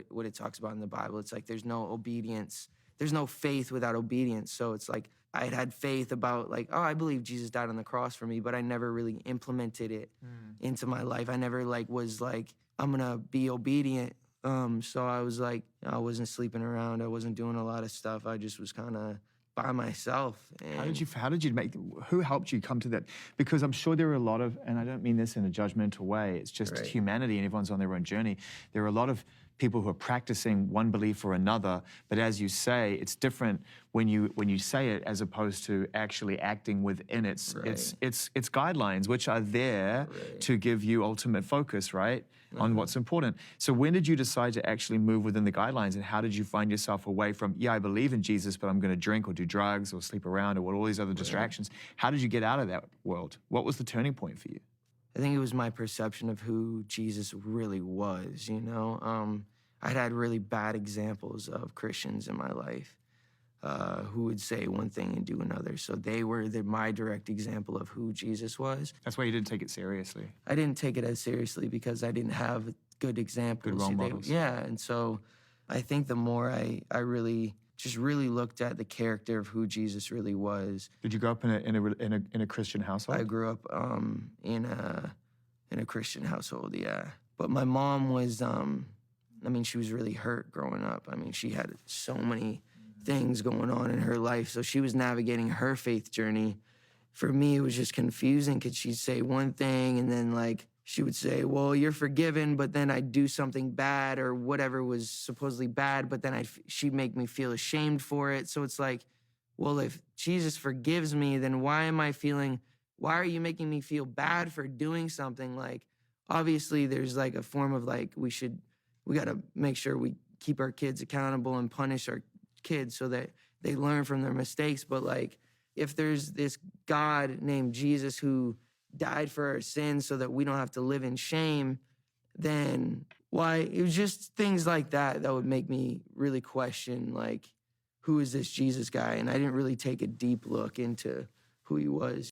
what it talks about in the Bible. It's like there's no obedience, there's no faith without obedience. So it's like I had faith about like, oh, I believe Jesus died on the cross for me, but I never really implemented it into my life. I never like was like, I'm gonna be obedient. So I was like, I wasn't sleeping around. I wasn't doing a lot of stuff. I just was kind of by myself. And how did you make, who helped you come to that? Because I'm sure there are a lot of, and I don't mean this in a judgmental way, it's just humanity and everyone's on their own journey. There are a lot of people who are practicing one belief or another, but as you say, it's different when you say it as opposed to actually acting within its guidelines, which are there to give you ultimate focus, right, on what's important. So when did you decide to actually move within the guidelines, and how did you find yourself away from, yeah, I believe in Jesus, but I'm going to drink or do drugs or sleep around or all these other distractions? How did you get out of that world? What was the turning point for you? I think it was my perception of who Jesus really was, you know? I'd had really bad examples of Christians in my life who would say one thing and do another. So they were my direct example of who Jesus was. That's why you didn't take it seriously. I didn't take it as seriously because I didn't have good examples. Good role models. Yeah, and so I think the more I really looked at the character of who Jesus really was. Did you grow up in a Christian household? I grew up in a Christian household, yeah. But my mom was, I mean, she was really hurt growing up. I mean, she had so many things going on in her life, so she was navigating her faith journey. For me, it was just confusing because she'd say one thing and then like she would say, well, you're forgiven, but then I'd do something bad or whatever was supposedly bad, but then she'd make me feel ashamed for it. So it's like, well, if Jesus forgives me, then why are you making me feel bad for doing something? Like, obviously there's like a form of like, we got to make sure we keep our kids accountable and punish our kids so that they learn from their mistakes. But like, if there's this God named Jesus who died for our sins so that we don't have to live in shame, then why? It was just things like that would make me really question, like, who is this Jesus guy? And I didn't really take a deep look into who he was.